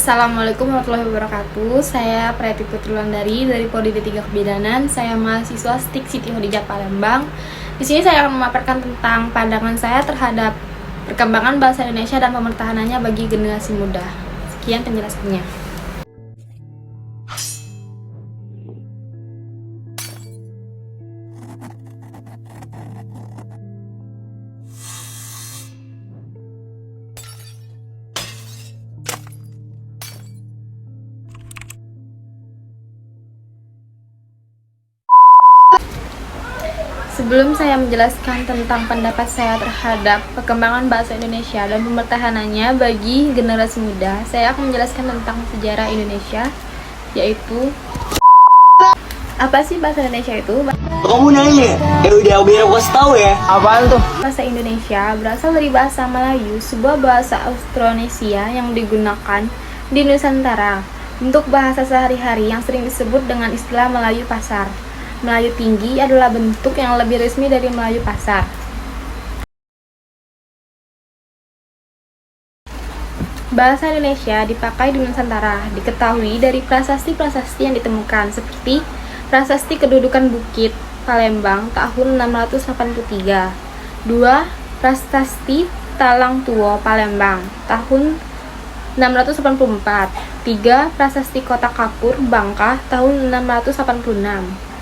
Assalamualaikum warahmatullahi wabarakatuh. Saya Preti Putrulandari dari Prodi D3 Kebidanan. Saya mahasiswa STIK Siti Khadijah Palembang. Di sini saya akan memaparkan tentang pandangan saya terhadap perkembangan bahasa Indonesia dan pemertahanannya bagi generasi muda. Sekian penjelasannya. Sebelum saya menjelaskan tentang pendapat saya terhadap perkembangan bahasa Indonesia dan pemertahanannya bagi generasi muda, saya akan menjelaskan tentang sejarah Indonesia, yaitu apa sih bahasa Indonesia itu? Kamu nanya? Udah biar aku kasih tahu ya. Apaan tuh? Bahasa Indonesia berasal dari bahasa Melayu, sebuah bahasa Austronesia yang digunakan di Nusantara untuk bahasa sehari-hari yang sering disebut dengan istilah Melayu Pasar. Melayu Tinggi adalah bentuk yang lebih resmi dari Melayu Pasar. Bahasa Indonesia dipakai di Nusantara diketahui dari prasasti-prasasti yang ditemukan seperti Prasasti Kedudukan Bukit Palembang tahun 683, 2. Prasasti Talang Tuo Palembang tahun 684, 3. Prasasti Kota Kapur Bangka tahun 686,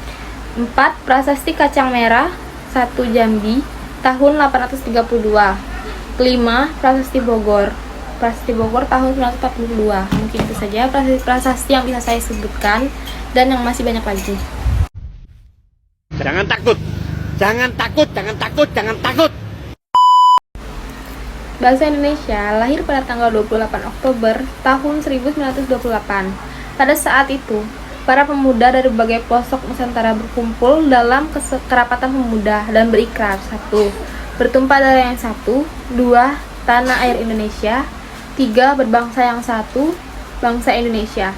4. Prasasti Kacang Merah 1 Jambi tahun 832, 5. Prasasti Bogor tahun 1942. Mungkin itu saja prasasti yang bisa saya sebutkan dan yang masih banyak lagi. Jangan takut. Bahasa Indonesia lahir pada tanggal 28 Oktober tahun 1928. Pada saat itu, para pemuda dari berbagai pelosok Nusantara berkumpul dalam kekerabatan pemuda dan berikrar 1. Bertumpah darah yang satu, 2. Tanah air Indonesia, 3. Berbangsa yang satu, bangsa Indonesia,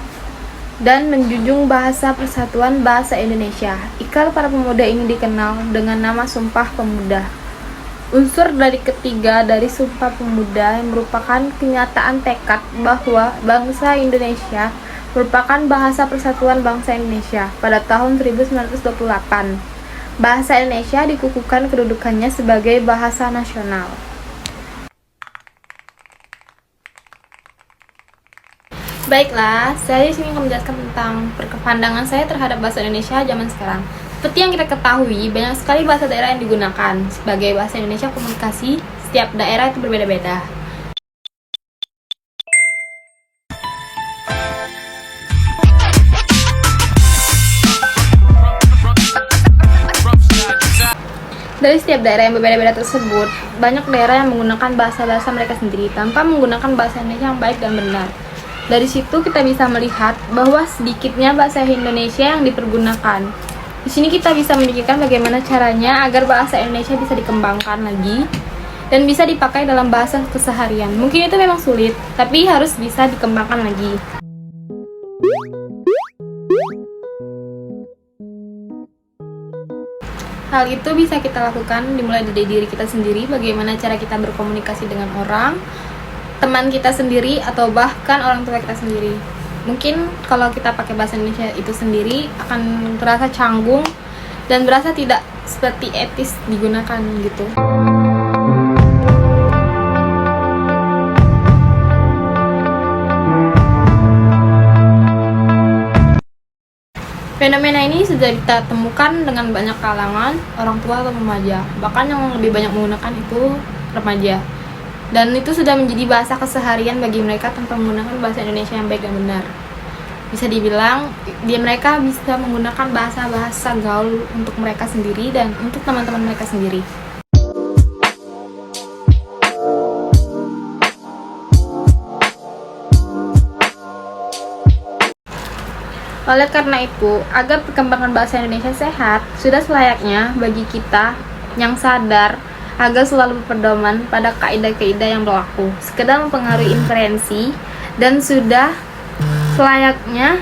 dan menjunjung bahasa persatuan bahasa Indonesia. Ikrar para pemuda ini dikenal dengan nama Sumpah Pemuda. Unsur dari ketiga dari Sumpah Pemuda yang merupakan kenyataan tekad bahwa bangsa Indonesia merupakan bahasa persatuan bangsa Indonesia pada tahun 1928. Bahasa Indonesia dikukuhkan kedudukannya sebagai bahasa nasional. Baiklah, saya di sini akan menjelaskan tentang pandangan saya terhadap bahasa Indonesia zaman sekarang. Seperti yang kita ketahui, banyak sekali bahasa daerah yang digunakan sebagai bahasa Indonesia komunikasi. Setiap daerah itu berbeda-beda. Dari setiap daerah yang berbeda-beda tersebut, banyak daerah yang menggunakan bahasa-bahasa mereka sendiri tanpa menggunakan bahasa Indonesia yang baik dan benar. Dari situ kita bisa melihat bahwa sedikitnya bahasa Indonesia yang dipergunakan. Di sini kita bisa memikirkan bagaimana caranya agar bahasa Indonesia bisa dikembangkan lagi dan bisa dipakai dalam bahasa keseharian. Mungkin itu memang sulit, tapi harus bisa dikembangkan lagi. Hal itu bisa kita lakukan dimulai dari diri kita sendiri, bagaimana cara kita berkomunikasi dengan orang, teman kita sendiri, atau bahkan orang tua kita sendiri. Mungkin kalau kita pakai bahasa Indonesia itu sendiri akan terasa canggung dan berasa tidak seperti etis digunakan gitu. Fenomena ini sudah kita temukan dengan banyak kalangan, orang tua atau remaja. Bahkan yang lebih banyak menggunakan itu remaja. Dan itu sudah menjadi bahasa keseharian bagi mereka tanpa menggunakan bahasa Indonesia yang baik dan benar. Bisa dibilang, mereka bisa menggunakan bahasa-bahasa gaul untuk mereka sendiri dan untuk teman-teman mereka sendiri. Oleh karena itu, agar perkembangan bahasa Indonesia sehat, sudah selayaknya bagi kita yang sadar agar selalu berpedoman pada kaidah-kaidah yang berlaku, sekedar mempengaruhi inferensi, dan sudah selayaknya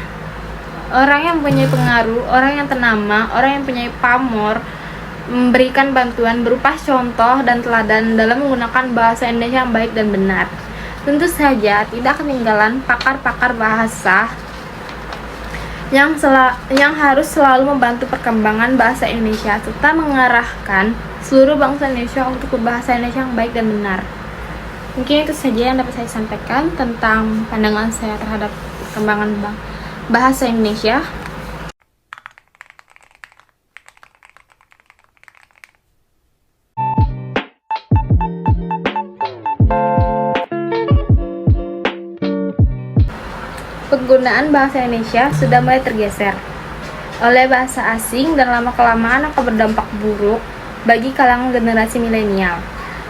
orang yang mempunyai pengaruh, orang yang ternama, orang yang mempunyai pamor memberikan bantuan berupa contoh dan teladan dalam menggunakan bahasa Indonesia yang baik dan benar. Tentu saja tidak ketinggalan pakar-pakar bahasa yang harus selalu membantu perkembangan bahasa Indonesia serta mengarahkan seluruh bangsa Indonesia untuk berbahasa Indonesia yang baik dan benar. Mungkin itu saja yang dapat saya sampaikan tentang pandangan saya terhadap perkembangan bahasa Indonesia. Penggunaan bahasa Indonesia sudah mulai tergeser oleh bahasa asing dan lama-kelamaan akan berdampak buruk bagi kalangan generasi milenial.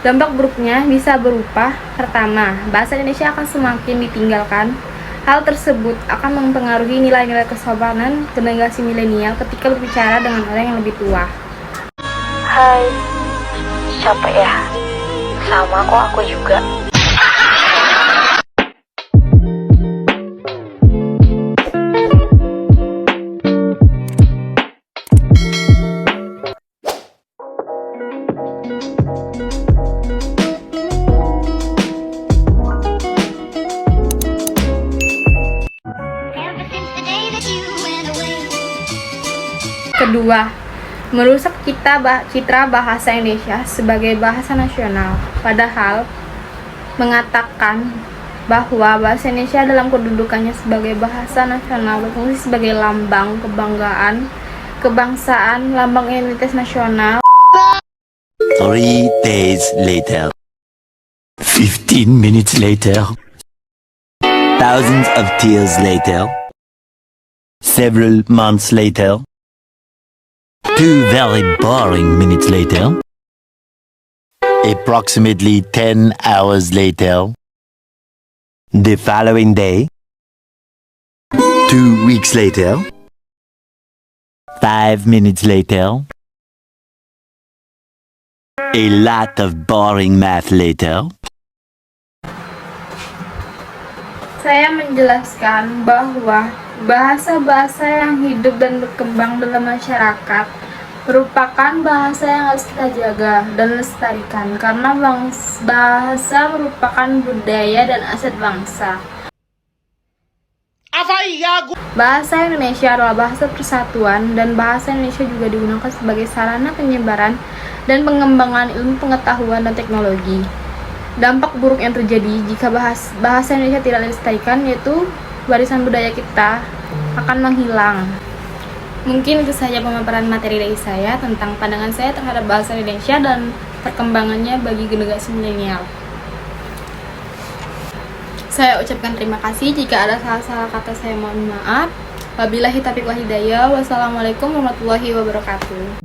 Dampak buruknya bisa berupa: pertama, bahasa Indonesia akan semakin ditinggalkan. Hal tersebut akan mempengaruhi nilai-nilai kesopanan generasi milenial ketika berbicara dengan orang yang lebih tua. Hai, capek ya? Sama kok, aku juga. Kedua, merusak citra bahasa Indonesia sebagai bahasa nasional. Padahal mengatakan bahwa bahasa Indonesia dalam kedudukannya sebagai bahasa nasional berfungsi sebagai lambang kebanggaan, kebangsaan, lambang identitas nasional. 3 days later. 15 minutes later. Thousands of tears later. Several months later. 2 very boring minutes later. Approximately 10 hours later. The following day. 2 weeks later. 5 minutes later. A lot of boring math later. Saya menjelaskan bahwa bahasa-bahasa yang hidup dan berkembang dalam masyarakat merupakan bahasa yang harus kita jaga dan lestarikan, karena bahasa merupakan budaya dan aset bangsa. Bahasa Indonesia adalah bahasa persatuan, dan bahasa Indonesia juga digunakan sebagai sarana penyebaran dan pengembangan ilmu pengetahuan dan teknologi. Dampak buruk yang terjadi jika bahasa Indonesia tidak dilestarikan yaitu warisan budaya kita akan menghilang. Mungkin itu saja pemaparan materi dari saya tentang pandangan saya terhadap bahasa Indonesia dan perkembangannya bagi generasi milenial. Saya ucapkan terima kasih. Jika ada salah-salah kata, saya mohon maaf. Wabillahi taufiq wal hidayah. Wassalamualaikum warahmatullahi wabarakatuh.